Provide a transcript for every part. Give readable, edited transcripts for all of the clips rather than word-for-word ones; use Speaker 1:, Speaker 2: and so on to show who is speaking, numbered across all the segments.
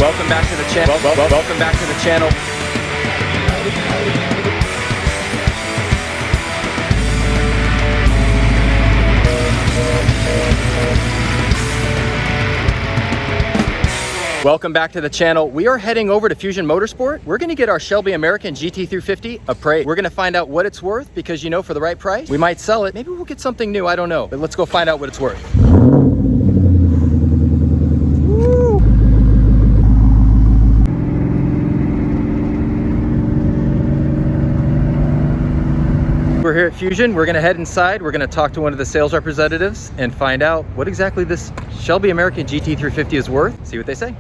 Speaker 1: Welcome back to the channel. Welcome back to the channel. Welcome back to the channel. We are heading over to Fusion Motorsport. We're gonna get our Shelby American GT350 appraised. We're gonna find out what it's worth because, you know, for the right price, we might sell it. Maybe we'll get something new, I don't know. But let's go find out what it's worth. Woo. We're here at Fusion. We're gonna head inside. We're gonna talk to one of the sales representatives and find out what exactly this Shelby American GT350 is worth. See what they say.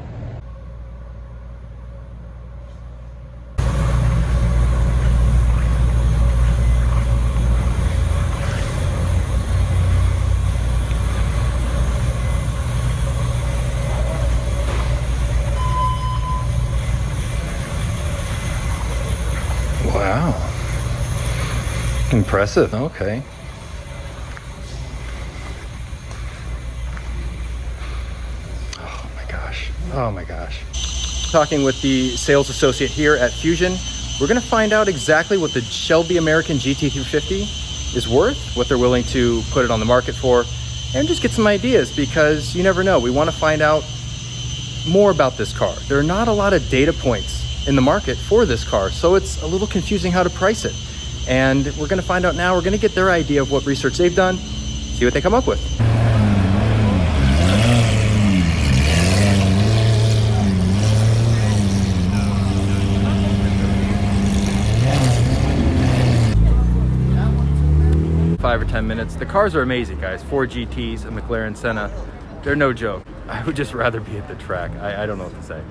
Speaker 1: Wow. Impressive. Okay. Oh my gosh. Oh my gosh. Talking with the sales associate here at Fusion, we're going to find out exactly what the Shelby American GT350 is worth, what they're willing to put it on the market for, and just get some ideas because you never know. We want to find out more about this car. There are not a lot of data points in the market for this car, so it's a little confusing how to price it. And we're gonna find out now. We're gonna get their idea of what research they've done, see what they come up with. Five or 10 minutes. The cars are amazing, guys. 4 GTs, a McLaren Senna. They're no joke. I would just rather be at the track. I don't know what to say.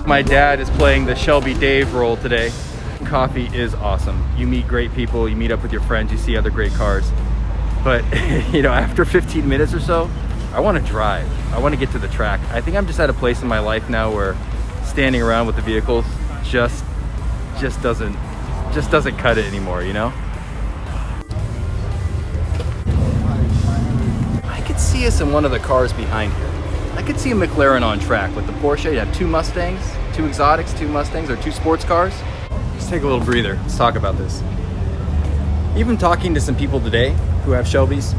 Speaker 1: My dad is playing the Shelby Dave role today. Coffee is awesome. You meet great people, you meet up with your friends, you see other great cars. But you know, after 15 minutes or so, I want to drive. I want to get to the track. I think I'm just at a place in my life now where standing around with the vehicles just doesn't cut it anymore, you know? I could see us in one of the cars behind here. I could see a McLaren on track with the Porsche. You have 2 Mustangs, 2 exotics, 2 Mustangs, or 2 sports cars. Let's take a little breather. Let's talk about this. Even talking to some people today who have Shelbys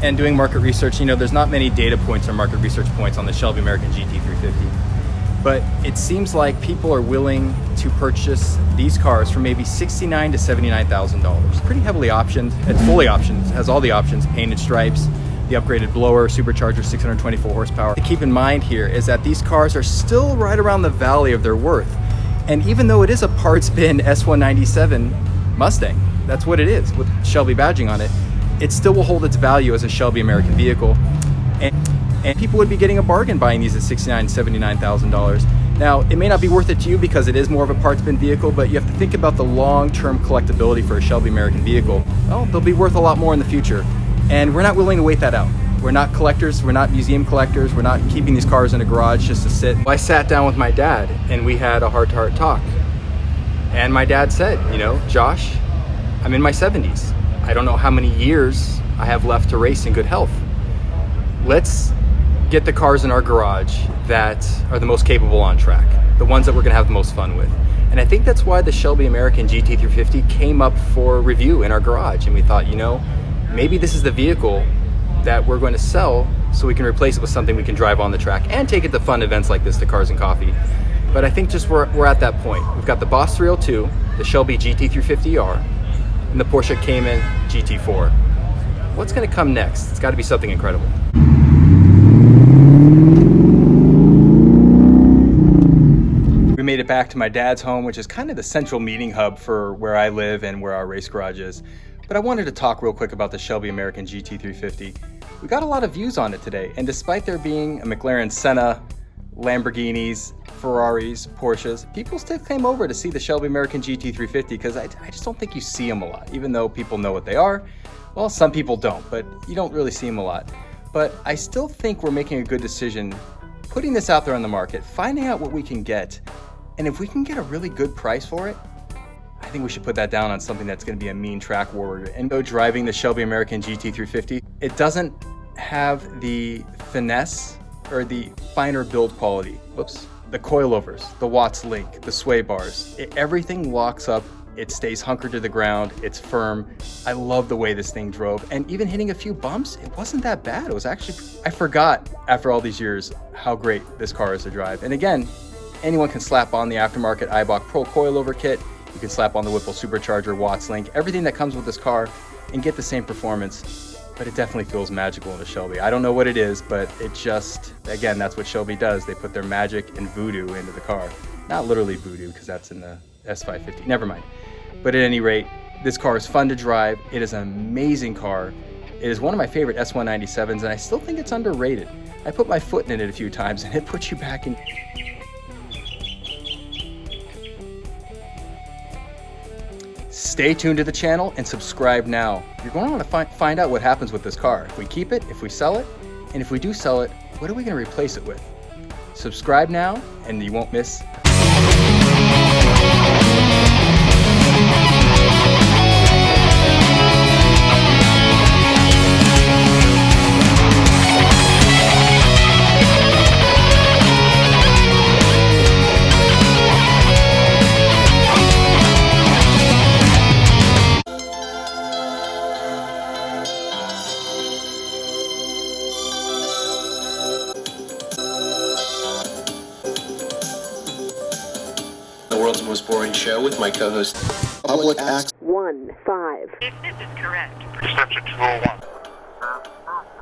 Speaker 1: and doing market research, you know, there's not many data points or market research points on the Shelby American GT350. But it seems like people are willing to purchase these cars for maybe $69,000 to $79,000. Pretty heavily optioned. It's fully optioned. It has all the options, painted stripes, the upgraded blower, supercharger, 624 horsepower. To keep in mind here is that these cars are still right around the valley of their worth. And even though it is a parts bin S197 Mustang, that's what it is with Shelby badging on it, it still will hold its value as a Shelby American vehicle. And people would be getting a bargain buying these at $69,000 to $79,000. Now, it may not be worth it to you because it is more of a parts bin vehicle, but you have to think about the long-term collectability for a Shelby American vehicle. Well, they'll be worth a lot more in the future. And we're not willing to wait that out. We're not collectors, we're not museum collectors, we're not keeping these cars in a garage just to sit. I sat down with my dad and we had a heart-to-heart talk. And my dad said, you know, Josh, I'm in my 70s. I don't know how many years I have left to race in good health. Let's get the cars in our garage that are the most capable on track, the ones that we're gonna have the most fun with. And I think that's why the Shelby American GT350 came up for review in our garage. And we thought, you know, maybe this is the vehicle that we're going to sell so we can replace it with something we can drive on the track and take it to fun events like this, the Cars and Coffee. But I think just we're at that point. We've got the Boss 302, the Shelby GT350R, and the Porsche Cayman GT4. What's going to come next? It's got to be something incredible. made it back to my dad's home, which is kind of the central meeting hub for where I live and where our race garage is. But I wanted to talk real quick about the Shelby American GT350. We got a lot of views on it today, and despite there being a McLaren Senna, Lamborghinis, Ferraris, Porsches, people still came over to see the Shelby American GT350 because I just don't think you see them a lot, even though people know what they are. Well, some people don't, but you don't really see them a lot. But I still think we're making a good decision putting this out there on the market, finding out what we can get, and if we can get a really good price for it, I think we should put that down on something that's going to be a mean track warrior. And go driving the Shelby American GT350, it doesn't have the finesse or the finer build quality. Whoops. The coilovers, the Watts link, the sway bars, everything locks up. It stays hunkered to the ground. It's firm. I love the way this thing drove, and even hitting a few bumps, it wasn't that bad. It was actually, I forgot after all these years how great this car is to drive. And again, anyone can slap on the aftermarket Eibach Pro coilover kit. You can slap on the Whipple supercharger, Watts link, everything that comes with this car, and get the same performance. But it definitely feels magical in a Shelby. I don't know what it is, but it just, again, that's what Shelby does. They put their magic and voodoo into the car. Not literally voodoo, because that's in the S550, never mind. But at any rate, this car is fun to drive. It is an amazing car. It is one of my favorite S197s, and I still think it's underrated. I put my foot in it a few times, and it puts you back in. Stay tuned to the channel and subscribe now. You're going to want to find out what happens with this car. If we keep it, if we sell it, and if we do sell it, what are we going to replace it with? Subscribe now and you won't miss.
Speaker 2: The world's most boring show with my co-host.
Speaker 3: Public access.
Speaker 4: 1-5.
Speaker 5: If this is correct. Reception 201.